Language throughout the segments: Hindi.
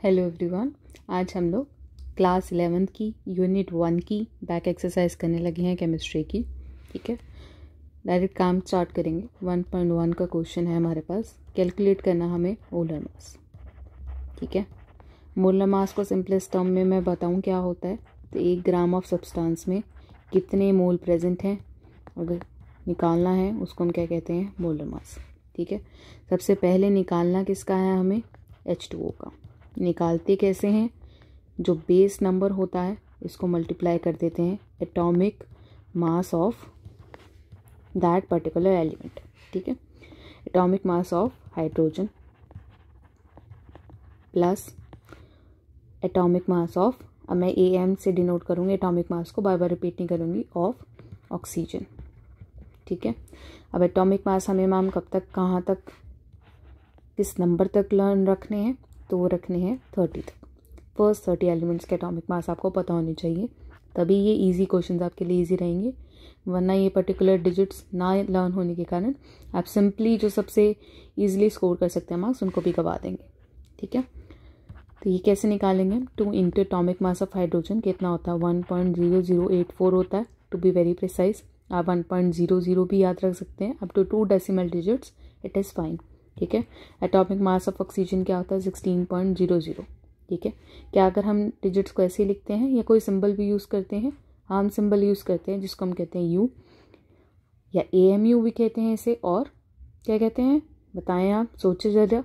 Hello everyone. आज हम लोग क्लास 11 की यूनिट 1 की बैक एक्सरसाइज करने लगे हैं केमिस्ट्री की। ठीक है, डायरेक्ट काम स्टार्ट करेंगे। 1.1 का क्वेश्चन है हमारे पास। कैलकुलेट करना हमें मोलर मास। ठीक है, मोलर मास को सिंपलेस्ट टर्म में मैं बताऊं क्या होता है। तो 1 ग्राम ऑफ सब्सटेंस में कितने मोल प्रेजेंट हैं अगर निकालना है उसको हम क्या कहते हैं, मोलर मास। ठीक है, सबसे पहले निकालना किसका है, हमें H2O का। निकालते कैसे हैं, जो बेस नंबर होता है इसको मल्टीप्लाई कर देते हैं atomic mass of that particular element. ठीक है, atomic mass of hydrogen plus atomic mass of, अब मैं AM से डिनोट करूँगी एटॉमिक मास को, बार बार रिपीट नहीं करूँगी, ऑफ ऑक्सीजन। ठीक है, अब एटॉमिक मास हमें मैम कब तक, कहाँ तक, किस नंबर तक लर्न रखने हैं, तो वो रखने हैं 30 तक। फर्स्ट 30 एलिमेंट्स के एटॉमिक मास आपको पता होने चाहिए, तभी ये इजी क्वेश्चंस आपके लिए इजी रहेंगे। वरना ये पर्टिकुलर डिजिट्स ना लर्न होने के कारण आप सिंपली जो सबसे इजीली स्कोर कर सकते हैं मार्क्स उनको भी गवा देंगे। ठीक है, तो ये कैसे निकालेंगे, 2 into atomic mass of hydrogen कितना होता है, 1.0084 होता है टू बी वेरी प्रिसाइज। आप 1.00 भी याद रख सकते हैं, up to 2 decimal digits it is fine. ठीक है, एटॉमिक मास ऑफ ऑक्सीजन क्या होता है, 16.00। ठीक है, क्या अगर हम डिजिट्स को ऐसे लिखते हैं या कोई सिंबल भी यूज़ करते हैं, हम सिंबल यूज़ करते हैं जिसको हम कहते हैं यू या AMU भी कहते हैं इसे, और क्या कहते हैं बताएं आप, सोचे जरा।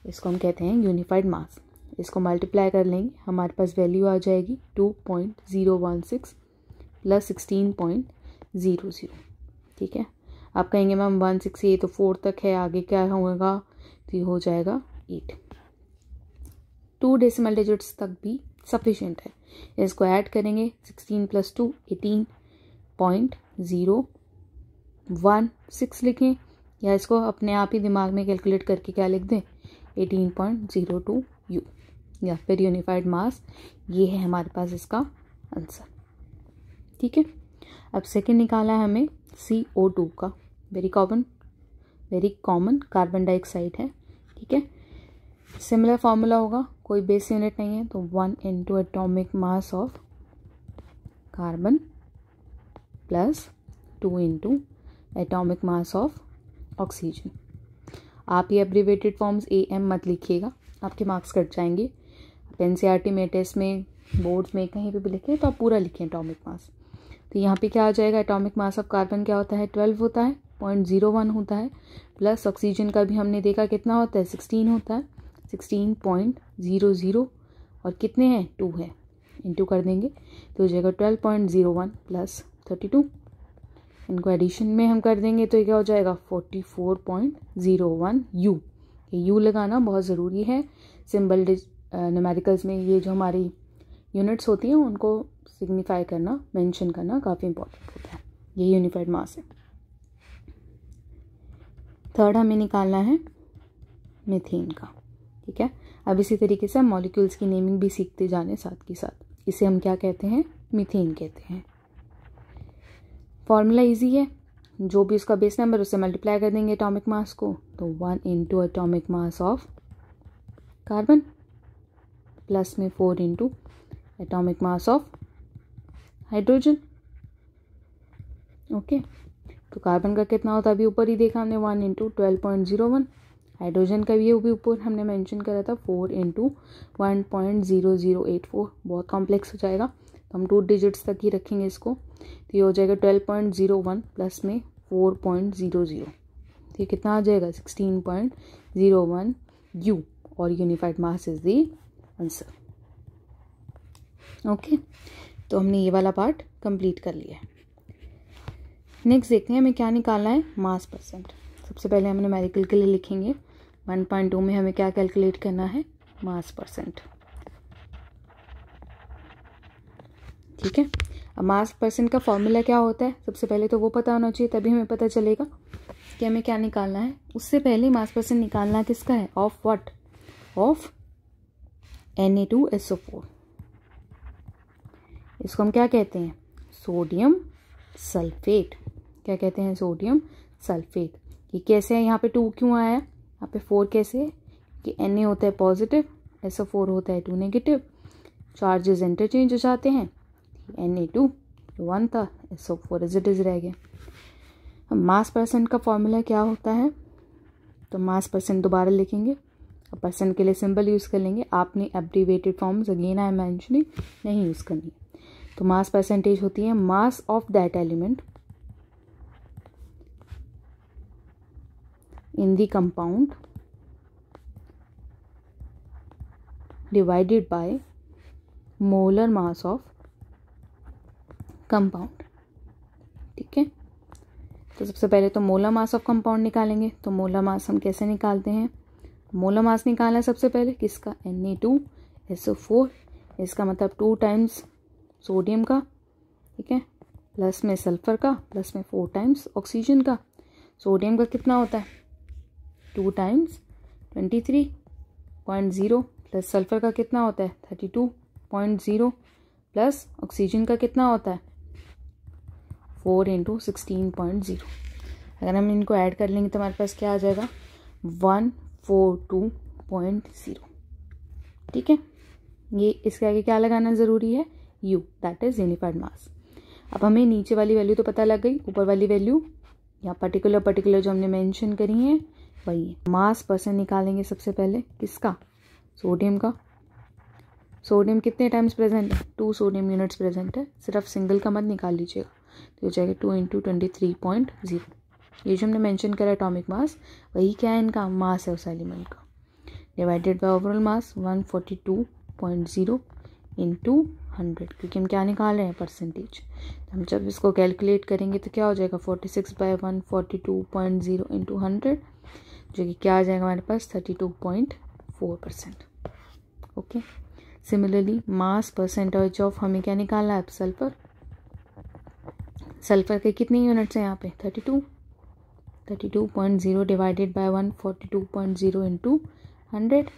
इसको हम कहते हैं यूनिफाइड मास। इसको मल्टीप्लाई कर लेंगे, हमारे पास वैल्यू आ जाएगी 2.016 प्लस 16.00। ठीक है, आप कहेंगे मैम 168 तो 4 तक है, आगे क्या होगा, तो ये हो जाएगा 8। 2 डेसिमल डिजिट्स तक भी सफिशिएंट है। इसको ऐड करेंगे, 16 प्लस 2 18.016 लिखें, या इसको अपने आप ही दिमाग में कैलकुलेट करके क्या लिख दें, 18.02 U, या फिर यूनिफाइड मास। ये है हमारे पास इसका आंसर। ठीक है, अब सेकंड निकाला है हमें CO2 का। वेरी कॉमन कार्बन डाइऑक्साइड है। ठीक है, सिमिलर फॉर्मूला होगा, कोई बेस यूनिट नहीं है, तो 1 into atomic mass of carbon plus 2 into atomic mass of oxygen. आप ये एब्रीवेटेड फॉर्म्स AM मत लिखिएगा, आपके मार्क्स कट जाएंगे। आप NCERT में, टेस्ट में, बोर्ड्स में कहीं पे भी लिखें तो आप पूरा लिखें एटॉमिक मास। तो यहाँ पे क्या आ जाएगा, एटॉमिक मास ऑफ कार्बन क्या होता है, 12 होता है, 0.01 होता है, प्लस ऑक्सीजन का भी हमने देखा कितना होता है, 16 होता है, 16.00, और कितने हैं, 2 है, इंटू कर देंगे तो हो जाएगा 12.01 प्लस 32। इनको एडिशन में हम कर देंगे तो ये क्या हो जाएगा, 44.01 U। ये U लगाना बहुत ज़रूरी है। सिंबल न्यूमेरिकल्स में ये जो हमारी यूनिट्स होती हैं उनको सिग्निफाई करना, मेंशन करना काफ़ी इंपॉर्टेंट होता है। ये यूनिफाइड मास है। थर्ड हमें निकालना है मीथेन का। ठीक है, अब इसी तरीके से हम मॉलिक्यूल्स की नेमिंग भी सीखते जाने साथ के साथ। इसे हम क्या कहते हैं, मीथेन कहते हैं। फॉर्मूला इजी है, जो भी उसका बेस नंबर उससे मल्टीप्लाई कर देंगे एटॉमिक मास को, तो 1 into atomic mass of carbon plus में 4 into atomic mass of hydrogen. Okay, तो कार्बन का कितना होता है अभी ऊपर ही देखा हमने, 1 इंटू 12.01। हाइड्रोजन का भी ऊपर हमने मेंशन करा था, 4 इंटू 1.0084। बहुत कॉम्प्लेक्स हो जाएगा तो हम 2 डिजिट्स तक ही रखेंगे इसको, तो ये हो जाएगा 12.01 प्लस में 4.00, तो ये कितना आ जाएगा, 16.01 U, और unified mass is the answer. Okay, तो हमने ये वाला पार्ट कंप्लीट कर लिया है। नेक्स्ट देखते हैं हमें क्या निकालना है, मास परसेंट। सबसे पहले हम न्यूमेरिकल के लिए लिखेंगे 1.2 में हमें क्या कैलकुलेट करना है, मास परसेंट। ठीक है, अब मास परसेंट का फॉर्मूला क्या होता है, सबसे पहले तो वो पता होना चाहिए, तभी हमें पता चलेगा कि हमें क्या निकालना है। उससे पहले मास परसेंट निकालना किसका है, ऑफ व्हाट, ऑफ Na2SO4। इसको हम क्या कहते हैं, सोडियम सल्फेट। क्या कहते हैं, सोडियम सल्फेट। ये कैसे है, यहाँ पे 2 क्यों आया है, यहाँ पे 4 कैसे है, कि Na होता है पॉजिटिव SO4 होता है 2 नेगेटिव, चार्जेस इंटरचेंज हो जाते हैं, Na2 1 था, SO4 एज इट इज रह गया। मास परसेंट का फॉर्मूला क्या होता है, तो मास परसेंट दोबारा लिखेंगे, परसेंट के लिए सिंबल यूज़ कर लेंगे। आपने abbreviated forms again I am mentioning नहीं यूज़ करनी है। तो मास परसेंटेज होती है mass of that element in the compound divided by molar mass of compound. ठीक है, तो सबसे पहले तो मोलर मास ऑफ कंपाउंड निकालेंगे। तो मोलर मास हम कैसे निकालते हैं, मोलर मास निकालना है सबसे पहले किसका, Na2SO4, इसका मतलब 2 टाइम्स सोडियम का, ठीक है, प्लस में सल्फर का, प्लस में 4 टाइम्स ऑक्सीजन का। सोडियम का कितना होता है 2 टाइम्स 23.0, प्लस सल्फर का कितना होता है 32.0, प्लस ऑक्सीजन का कितना होता है 4 × 16.0। अगर हम इनको ऐड कर लेंगे तो हमारे पास क्या आ जाएगा 142.0। ठीक है, ये इसके आगे क्या लगाना ज़रूरी है, U, दैट इज़ यूनिफाइड मास। अब हमें नीचे वाली वैल्यू तो पता लग गई, ऊपर वाली वैल्यू या पर्टिकुलर जो हमने मेंशन करी है वही है। मास परसेंट निकालेंगे सबसे पहले किसका, सोडियम का। सोडियम कितने टाइम्स प्रेजेंट है, 2 सोडियम यूनिट्स प्रेजेंट है, सिर्फ सिंगल का मत निकाल लीजिएगा, तो हो जाएगा 2 × 23.0। ये जो हमने मेंशन करा एटॉमिक मास वही क्या है, इनका मास है उस एलिमेंट का, डिवाइडेड बाय ओवरऑल मास 142.0 × 100, क्योंकि हम क्या निकाल रहे हैं परसेंटेज। तो हम जब इसको कैलकुलेट करेंगे तो क्या हो जाएगा 46/142.0 × 100, जो कि क्या आ जाएगा हमारे पास 32.4%। Okay, similarly mass percentage of हमें क्या निकालना है, सल्फर। सल्फर के कितनी यूनिट्स हैं यहाँ पे 32.0 डिवाइडेड बाय 142.0 × 100,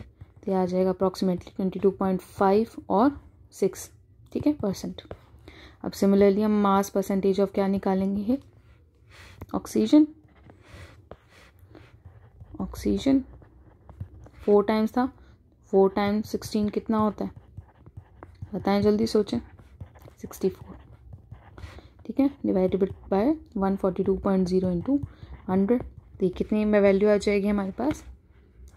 तो आ जाएगा अप्रॉक्सीमेटली 22.5 और 6, ठीक है, परसेंट। अब सिमिलरली हम मास परसेंटेज ऑफ क्या निकालेंगे है, ऑक्सीजन। ऑक्सीजन 4 टाइम्स था, 4 टाइम्स 16 कितना होता है बताएं, जल्दी सोचें, 64, ठीक है, डिवाइडेड बाय 142.0 × 100, तो कितनी में वैल्यू आ जाएगी हमारे पास,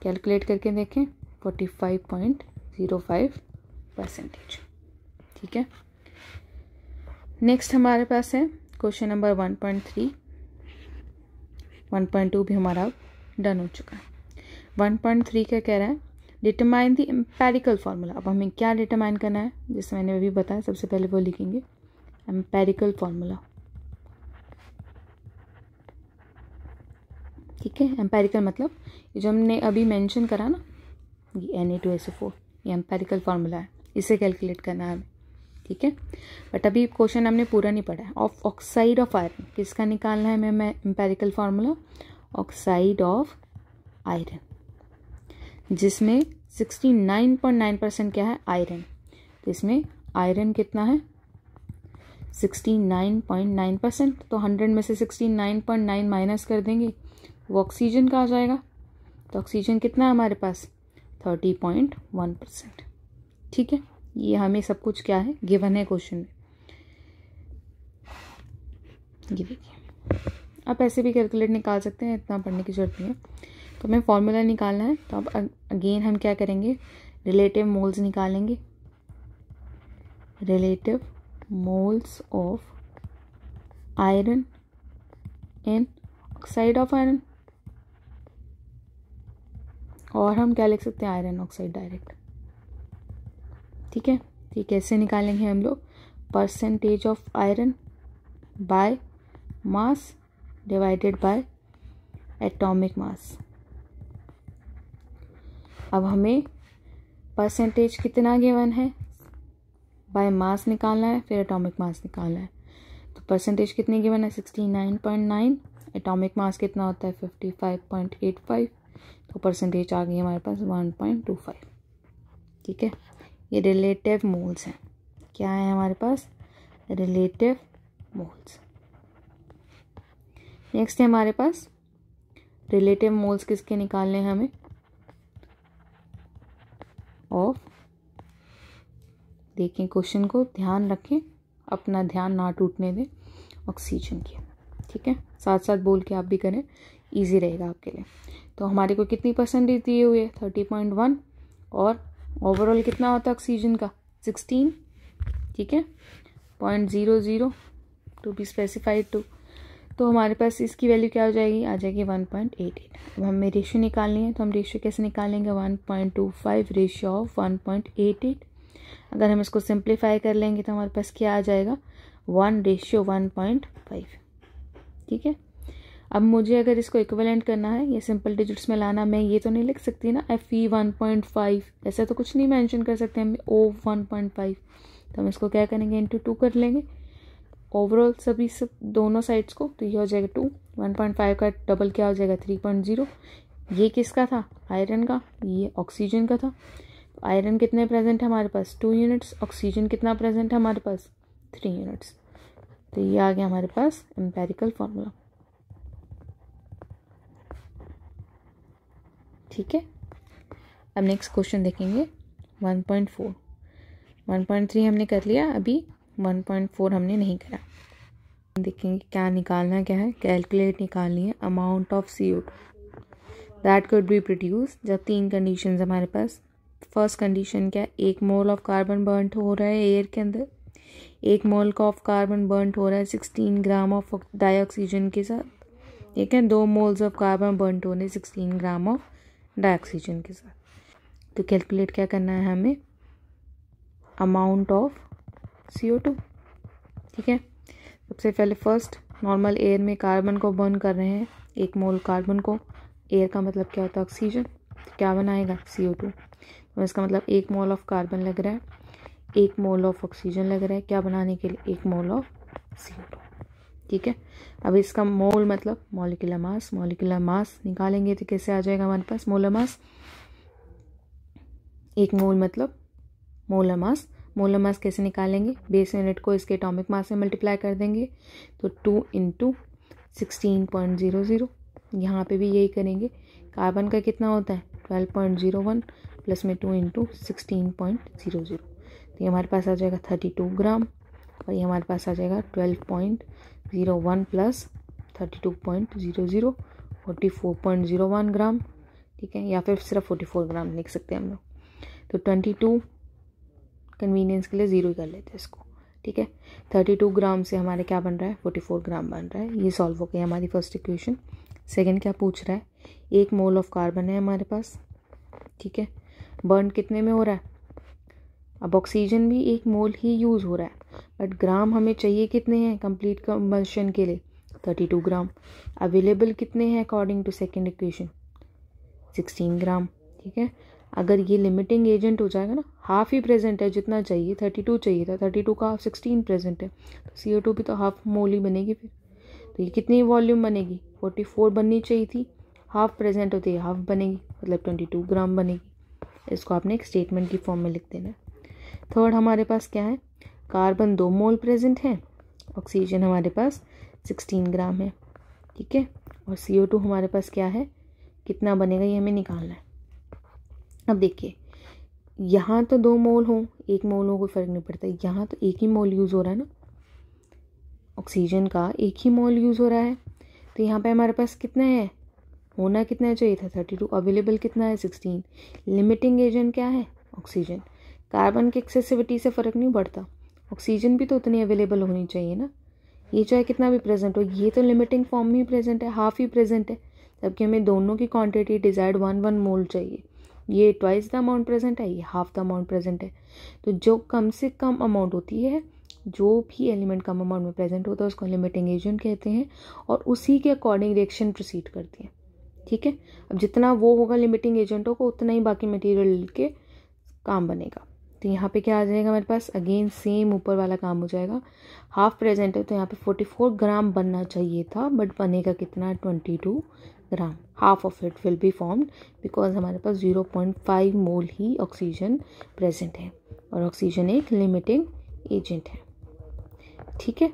कैलकुलेट करके देखें 45.05%। ठीक है, नेक्स्ट हमारे पास है क्वेश्चन नंबर 1.3। 1.2 भी हमारा डन हो चुका है। 1.3 क्या कह रहा है, डिटरमाइन द एम्पेरिकल फार्मूला। अब हमें क्या डिटरमाइन करना है, जिससे मैंने अभी बताया, सबसे पहले वो लिखेंगे एम्पेरिकल फार्मूला। ठीक है, एम्पेरिकल मतलब ये जो हमने अभी मेंशन करा ना, ये Na2SO4, ये एम्पेरिकल फार्मूला है, इसे कैलकुलेट करना है हमें। ठीक है, बट अभी क्वेश्चन हमने पूरा नहीं पढ़ा है। ऑफ ऑक्साइड ऑफ आयरन किसका निकालना है हमें empirical formula, oxide of iron, जिसमें 69.9% क्या है, आयरन। तो इसमें आयरन कितना है 69.9%, तो 100 में से 69.9 माइनस कर देंगे, वो ऑक्सीजन का आ जाएगा। तो ऑक्सीजन कितना है हमारे पास 30.1%। ठीक है, ये हमें सब कुछ क्या है गिवन है क्वेश्चन में। ये देखिए, आप ऐसे भी कैलकुलेट निकाल सकते हैं, इतना पढ़ने की जरूरत नहीं है। तो हमें फॉर्मूला निकालना है, तो अब अगेन हम क्या करेंगे, रिलेटिव मोल्स निकालेंगे। Relative moles of iron in oxide of iron, और हम क्या लिख सकते हैं, आयरन ऑक्साइड डायरेक्ट। ठीक है, तो कैसे निकालेंगे हम लोग, percentage of iron by mass divided by atomic mass. अब हमें परसेंटेज कितना गिवन है, बाय मास निकालना है, फिर एटॉमिक मास निकालना है। तो परसेंटेज कितनी गिवन है 69.9, एटॉमिक मास कितना होता है 55.85, तो परसेंटेज आ गई हमारे पास 1.25। ठीक है, ये रिलेटिव मोल्स हैं, क्या है हमारे पास रिलेटिव मोल्स। नेक्स्ट है हमारे पास रिलेटिव मोल्स किसके निकालने हैं हमें, ऑफ, देखें क्वेश्चन को, ध्यान रखें, अपना ध्यान ना टूटने दें, ऑक्सीजन की। ठीक है, साथ साथ बोल के आप भी करें, इजी रहेगा आपके लिए। तो हमारे को कितनी परसेंटेज दिए हुए है 30.1, और ओवरऑल कितना होता है ऑक्सीजन का 16, ठीक है, 0.00 टू बी स्पेसिफाइड टू। तो हमारे पास इसकी वैल्यू क्या हो जाएगी, आ जाएगी 1.88। अब हमें रेशियो निकालनी है, तो हम रेशियो कैसे निकालेंगे, 1.25 रेशियो ऑफ 1.88। अगर हम इसको सिंप्लीफाई कर लेंगे तो हमारे पास क्या आ जाएगा, 1:1.5। ठीक है, अब मुझे अगर इसको इक्विवेलेंट करना है, ये सिंपल डिजिट्स में लाना, मैं ये तो नहीं लिख सकती ना Fe 1.5, ऐसा तो कुछ नहीं मेंशन कर सकते हम, O 1.5। तो हम इसको क्या करेंगे, इंटू 2 कर लेंगे ओवरऑल सभी सब दोनों साइड्स को, तो ये हो जाएगा 2। 1.5 का डबल क्या हो जाएगा 3.0। ये किसका था, आयरन का, ये ऑक्सीजन का था। तो आयरन कितने प्रेजेंट है हमारे पास, 2 यूनिट्स, ऑक्सीजन कितना प्रेजेंट है हमारे पास, 3 यूनिट्स। तो ये आ गया हमारे पास एम्पेरिकल फॉर्मूला। ठीक है, अब नेक्स्ट क्वेश्चन देखेंगे 1.4। 1.3 हमने कर लिया, अभी 1.4 हमने नहीं करा। देखेंगे क्या निकालना, क्या है, कैलकुलेट निकालनी है amount of CO2 that could be produce. जब 3 कंडीशंस हमारे पास, फर्स्ट कंडीशन क्या है, 1 मोल ऑफ कार्बन बर्न हो रहा है एयर के अंदर, 1 मोल का ऑफ कार्बन बर्न हो रहा है 16 ग्राम ऑफ डाइऑक्सीजन के साथ। ठीक है, 2 मोल्स ऑफ कार्बन बर्न हो रहे हैं 16 ग्राम ऑफ डाइऑक्सीजन के साथ। तो कैलकुलेट क्या करना है हमें, अमाउंट ऑफ CO2। ठीक है, सबसे पहले फर्स्ट नॉर्मल एयर में कार्बन को बर्न कर रहे हैं, 1 मोल कार्बन को, एयर का मतलब क्या होता है ऑक्सीजन, तो क्या बनाएगा CO2। तो इसका मतलब 1 मोल ऑफ कार्बन लग रहा है, 1 मोल ऑफ ऑक्सीजन लग रहा है, क्या बनाने के लिए, 1 मोल ऑफ CO2। ठीक है, अब इसका मोल मतलब मॉलिक्यूलर मास, मॉलिक्यूलर मास निकालेंगे तो कैसे आ जाएगा हमारे पास मोलर मास, 1 मोल मतलब मोलर मास। मोलर मास कैसे निकालेंगे, बेस यूनिट को इसके एटॉमिक मास से मल्टीप्लाई कर देंगे, तो 2 × 16.00। यहाँ पे भी यही करेंगे, कार्बन का कितना होता है 12.01 प्लस में 2 × 16.00, तो ये हमारे पास आ जाएगा 32 ग्राम, और ये हमारे पास आ जाएगा 12.01 प्लस 32.00 44.01 ग्राम। ठीक है, या फिर सिर्फ 44 ग्राम लिख सकते हैं हम लोग। तो 22 कन्वीनियंस के लिए 0 ही कर लेते हैं इसको। ठीक है, 32 ग्राम से हमारे क्या बन रहा है, 44 ग्राम बन रहा है। ये सॉल्व हो गई हमारी फर्स्ट इक्वेशन। सेकंड क्या पूछ रहा है, 1 मोल ऑफ कार्बन है हमारे पास। ठीक है, बर्न कितने में हो रहा है, अब ऑक्सीजन भी 1 मोल ही यूज़ हो रहा है, बट ग्राम हमें चाहिए कितने हैं कंप्लीट कंबशन के लिए, 32 ग्राम। अवेलेबल कितने हैं अकॉर्डिंग टू सेकेंड इक्वेशन, 16 ग्राम। ठीक है, अगर ये लिमिटिंग एजेंट हो जाएगा ना, हाफ ही प्रेजेंट है, जितना चाहिए 32 चाहिए था, 32 का हाफ 16 प्रेजेंट है, तो CO2 भी तो हाफ मोल ही बनेगी फिर। तो ये कितनी वॉल्यूम बनेगी, 44 बननी चाहिए थी, हाफ प्रेजेंट होती है हाफ बनेगी, मतलब 22 ग्राम बनेगी। इसको आपने एक स्टेटमेंट की फॉर्म में लिख देना है। थर्ड हमारे पास क्या है, कार्बन 2 मोल प्रेजेंट है, ऑक्सीजन हमारे पास 16 ग्राम है। ठीक है, और CO2 हमारे पास क्या है, कितना बनेगा, ये हमें निकालना है। अब देखिए, यहाँ तो 2 मोल हो, 1 मोल हो, कोई फ़र्क नहीं पड़ता, यहाँ तो 1 ही मोल यूज़ हो रहा है ना, ऑक्सीजन का 1 ही मोल यूज़ हो रहा है। तो यहाँ पे हमारे पास कितना है, होना कितना चाहिए था 32, अवेलेबल कितना है 16। लिमिटिंग एजेंट क्या है, ऑक्सीजन। कार्बन की एक्सेसिविटी से फ़र्क नहीं पड़ता, ऑक्सीजन भी तो उतनी अवेलेबल होनी चाहिए ना, ये चाहे कितना भी प्रेजेंट हो, ये तो लिमिटिंग फॉर्म में ही प्रेजेंट है, हाफ ही प्रेजेंट है, जबकि हमें दोनों की क्वांटिटी डिजाइड 1 मोल चाहिए। ये ट्वाइस द अमाउंट प्रेजेंट है, ये हाफ द अमाउंट प्रेजेंट है। तो जो कम से कम अमाउंट होती है, जो भी एलिमेंट कम अमाउंट में प्रेजेंट होता है उसको लिमिटिंग एजेंट कहते हैं, और उसी के अकॉर्डिंग रिएक्शन प्रोसीड करती है। ठीक है, अब जितना वो होगा लिमिटिंग एजेंट होगा, उतना ही बाकी मटेरियल के काम बनेगा। तो यहाँ पे क्या आ जाएगा हमारे पास, अगेन सेम ऊपर वाला काम हो जाएगा, हाफ प्रेजेंट है तो यहाँ पे 44 ग्राम बनना चाहिए था, बट बनेगा कितना 22 gram. Half of it will be formed because हमारे पास 0.5 मोल ही ऑक्सीजन प्रेजेंट है, और ऑक्सीजन एक लिमिटिंग एजेंट है। ठीक है,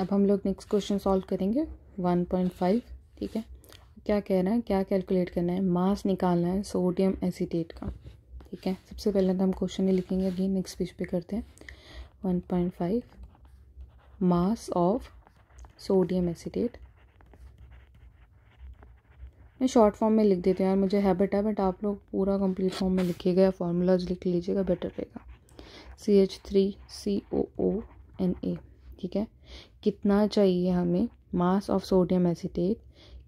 अब हम लोग नेक्स्ट क्वेश्चन सॉल्व करेंगे 1.5। ठीक है, क्या कह रहा है, क्या कैलकुलेट करना है, मास निकालना है सोडियम एसीटेट का। ठीक है, सबसे पहले तो हम क्वेश्चन ही लिखेंगे, अगेन नेक्स्ट पेज पे करते हैं। 1.5 मास ऑफ सोडियम एसीटेट। मैं शॉर्ट फॉर्म में लिख देते हैं यार, मुझे हैबिट है, बट आप लोग पूरा कंप्लीट फॉर्म में लिखिएगा या फॉर्मूलाज लिख लीजिएगा, बेटर रहेगा। CH3COONA। ठीक है, कितना चाहिए हमें मास ऑफ सोडियम एसीटेट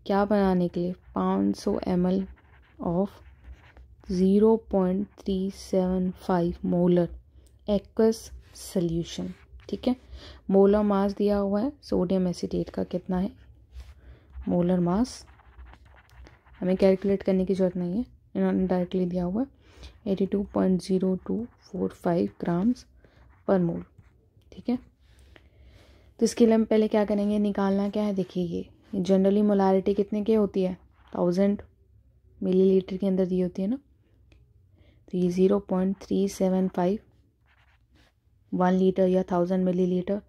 क्या बनाने के लिए, 500 ml of 0.375 molar aqueous solution. ठीक है, मोलर मास दिया हुआ है सोडियम एसीटेट का, कितना है मोलर मास, हमें कैलकुलेट करने की ज़रूरत नहीं है, इन्होंने डायरेक्टली दिया हुआ है 82.0245 ग्राम्स पर मोल। ठीक है, तो इसके लिए हम पहले क्या करेंगे, निकालना क्या है, देखिए ये जनरली मोलारिटी कितने की होती है, 1000 मिलीलीटर के अंदर दी होती है ना, तो ये 0.375 1 लीटर या 1000 मिलीलीटर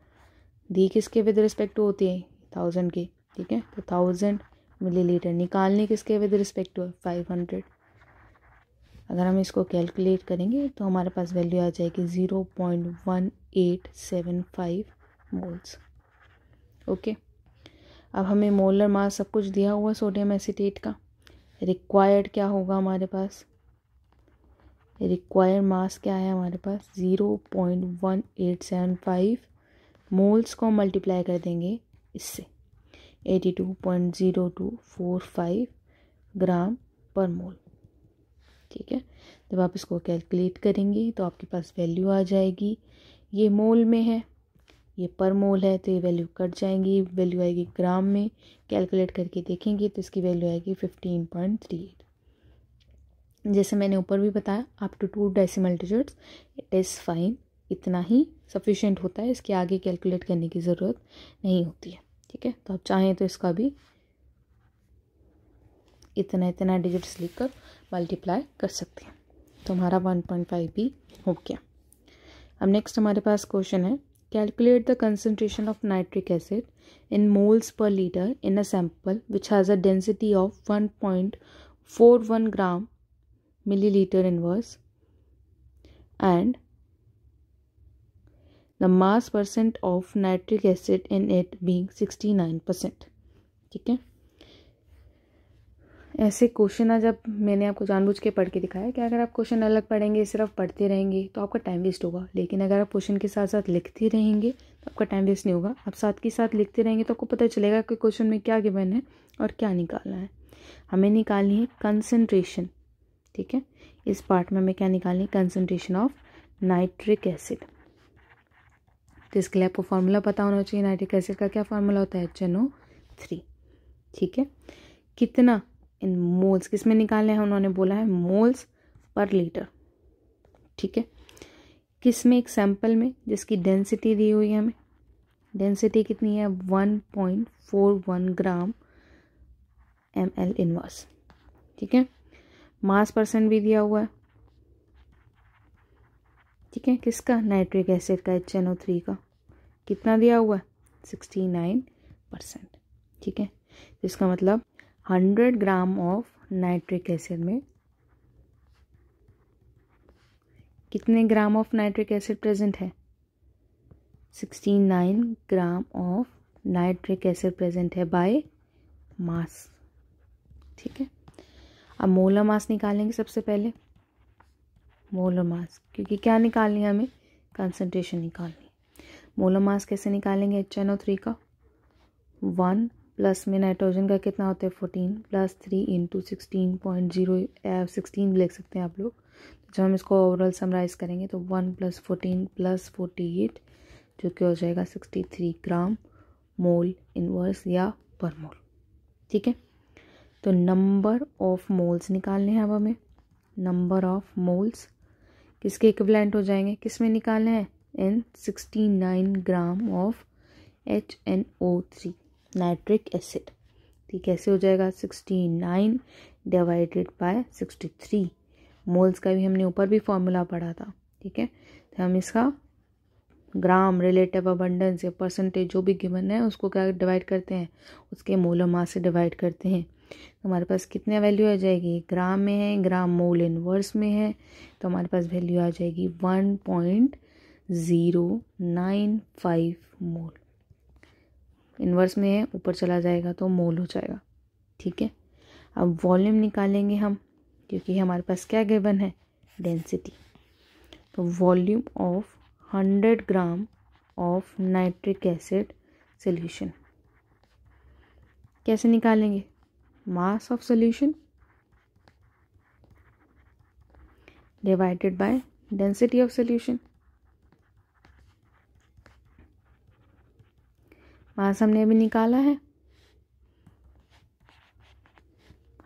दी किसके विद रिस्पेक्ट टू होती है, 1000 की। ठीक है, तो 1000 मिलीलीटर निकालने किसके विद रिस्पेक्ट टू है, 500। अगर हम इसको कैलकुलेट करेंगे तो हमारे पास वैल्यू आ जाएगी 0.1875 मोल्स। ओके, अब हमें मोलर मास सब कुछ दिया हुआ सोडियम एसीटेट का, रिक्वायर्ड क्या होगा हमारे पास, रिक्वायर्ड मास क्या है हमारे पास 0.1875 मोल्स को मल्टीप्लाई कर देंगे इससे 82.0245 ग्राम पर मोल। ठीक है, जब आप इसको कैलकुलेट करेंगे तो आपके पास वैल्यू आ जाएगी, ये मोल में है, ये पर मोल है, तो ये वैल्यू कट जाएंगी, वैल्यू आएगी ग्राम में, कैलकुलेट करके देखेंगे तो इसकी वैल्यू आएगी 15.38। जैसे मैंने ऊपर भी बताया, up to 2 decimal digits it is fine, इतना ही सफिशिएंट होता है, इसके आगे कैलकुलेट करने की ज़रूरत नहीं होती है। ठीक है, तो आप चाहें तो इसका भी इतना डिजिट्स लिखकर मल्टीप्लाई कर सकते हैं, तो हमारा 1.5 भी हो गया। अब नेक्स्ट हमारे पास क्वेश्चन है, calculate the concentration of nitric acid in moles per litre in a sample which has a density of 1.41 gram milliliter inverse and the mass percent of nitric acid in it being 69%। ठीक है, ऐसे क्वेश्चन आज अब मैंने आपको जानबूझ के पढ़ के दिखाया कि अगर आप क्वेश्चन अलग पढ़ेंगे, सिर्फ पढ़ते रहेंगे तो आपका टाइम वेस्ट होगा, लेकिन अगर आप क्वेश्चन के साथ साथ लिखते रहेंगे तो आपका टाइम वेस्ट नहीं होगा। आप साथ के साथ लिखते रहेंगे तो आपको पता चलेगा कि क्वेश्चन में क्या गिवन है और क्या निकालना है। हमें निकालनी है कंसंट्रेशन। ठीक है, इस पार्ट में हमें क्या निकालनी है, कंसंट्रेशन ऑफ नाइट्रिक एसिड। तो इसके लिए आपको फार्मूला पता होना चाहिए, नाइट्रिक एसिड का क्या फार्मूला होता है, HNO3। ठीक है, कितना इन मोल्स, किस में निकालने हैं, उन्होंने बोला है मोल्स पर लीटर। ठीक है, किस में, एक सैंपल में जिसकी डेंसिटी दी हुई है हमें, डेंसिटी कितनी है 1.41 ग्राम ml इनवर्स। ठीक है, मास परसेंट भी दिया हुआ है। ठीक है, किसका, नाइट्रिक एसिड का, HNO3 का, कितना दिया हुआ है 69%। ठीक है, इसका मतलब 100 ग्राम ऑफ नाइट्रिक एसिड में कितने ग्राम ऑफ नाइट्रिक एसिड प्रेजेंट है, 69 ग्राम ऑफ नाइट्रिक एसिड प्रेजेंट है बाय मास। ठीक है, अब मोलर मास निकालेंगे सबसे पहले, मोलर मास, क्योंकि क्या निकालनी है हमें, कंसंट्रेशन निकालनी। मोलर मास कैसे निकालेंगे, HNO3 का 1 प्लस में नाइट्रोजन का कितना होता है 14 प्लस 3 इंटू 16 लिख सकते हैं आप लोग। तो जब हम इसको ओवरऑल समराइज करेंगे तो 1 + 14 + 48 जो कि हो जाएगा 63 ग्राम मोल इनवर्स या पर मोल। ठीक है, तो नंबर ऑफ मोल्स निकालने हैं अब हमें, नंबर ऑफ मोल्स किसके इक्विवेलेंट हो जाएंगे, किस में निकालने हैं, इन 69 gram of HNO3 nitric acid. ठीक, कैसे हो जाएगा 69 डिवाइडेड बाय 63, मोल्स का भी हमने ऊपर भी फॉर्मूला पढ़ा था। ठीक है, तो हम इसका ग्राम, रिलेटिव अबंडेंस या परसेंटेज जो भी गिवन है उसको क्या डिवाइड करते हैं, उसके मोलर मास से डिवाइड करते हैं। तो हमारे पास कितने वैल्यू आ जाएगी, ग्राम में है, ग्राम मोल इनवर्स में है, तो हमारे पास वैल्यू आ जाएगी 1.095 मोल। इनवर्स में है, ऊपर चला जाएगा तो मोल हो जाएगा। ठीक है, अब वॉल्यूम निकालेंगे हम, क्योंकि हमारे पास क्या गिवन है, डेंसिटी। तो volume of 100 gram of nitric acid solution कैसे निकालेंगे, mass of solution divided by density of solution. Mass हमने अभी निकाला है,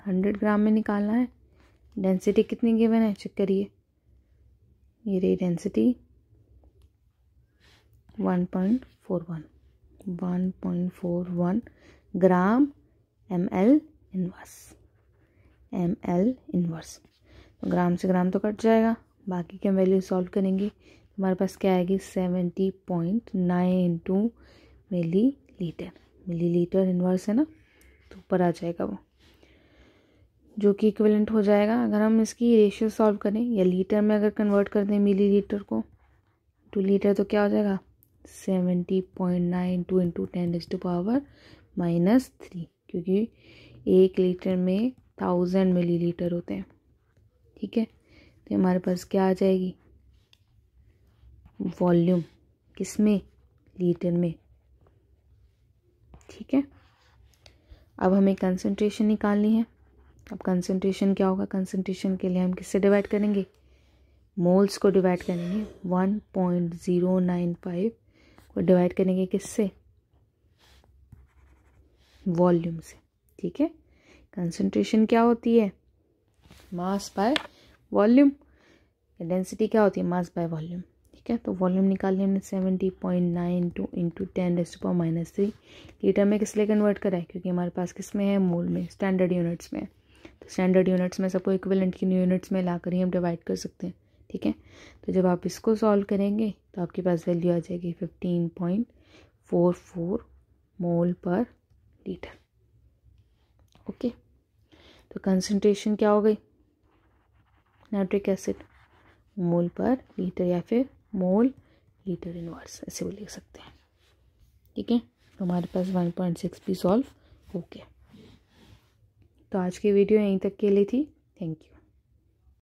100 ग्राम में निकालना है। डेंसिटी कितनी गिवन है, चेक करिए, ये रही डेंसिटी 1.41 ग्राम ml इनवर्स। तो ग्राम से ग्राम तो कट जाएगा, बाकी के वैल्यू सॉल्व करेंगे। हमारे पास क्या आएगी, 70.92 मिलीलीटर। मिलीलीटर इनवर्स है ना, तो ऊपर आ जाएगा वो, जो कि इक्विवेलेंट हो जाएगा। अगर हम इसकी रेशियो सॉल्व करें या लीटर में अगर कन्वर्ट कर दें मिलीलीटर को टू लीटर, तो क्या हो जाएगा, 70.92 इंटू 10⁻⁻3, क्योंकि 1 लीटर में 1000 मिलीलीटर होते हैं। ठीक है, तो हमारे पास क्या आ जाएगी, वॉल्यूम किसमें, लीटर में। ठीक है, अब हमें कंसंट्रेशन निकालनी है। अब कंसंट्रेशन क्या होगा, कंसंट्रेशन के लिए हम किससे डिवाइड करेंगे, मोल्स को डिवाइड करेंगे। 1.095 को डिवाइड करेंगे किससे, वॉल्यूम से। ठीक है, कंसंट्रेशन क्या होती है, मास बाय वॉल्यूम। डेंसिटी क्या होती है, मास बाय वॉल्यूम। ठीक है, तो वॉल्यूम निकालने हमने 70.92 इंटू 10⁻³ लीटर में किस लिए कन्वर्ट करा है, क्योंकि हमारे पास किस में है, मोल में, स्टैंडर्ड यूनिट्स में। तो स्टैंडर्ड यूनिट्स में सबको इक्विवेलेंट की यूनिट्स में लाकर ही हम डिवाइड कर सकते हैं। ठीक है, तो जब आप इसको सॉल्व करेंगे तो आपके पास वैल्यू आ जाएगी 15.44 मोल पर लीटर। ओके, तो कंसंट्रेशन क्या हो गई, नाइट्रिक एसिड मोल पर लीटर या फिर मोल लीटर इनवर्स, ऐसे भी लिख सकते हैं। ठीक है, तो हमारे पास 1.6 भी सॉल्व हो गया। तो आज की वीडियो यहीं तक के लिए थी। Thank you.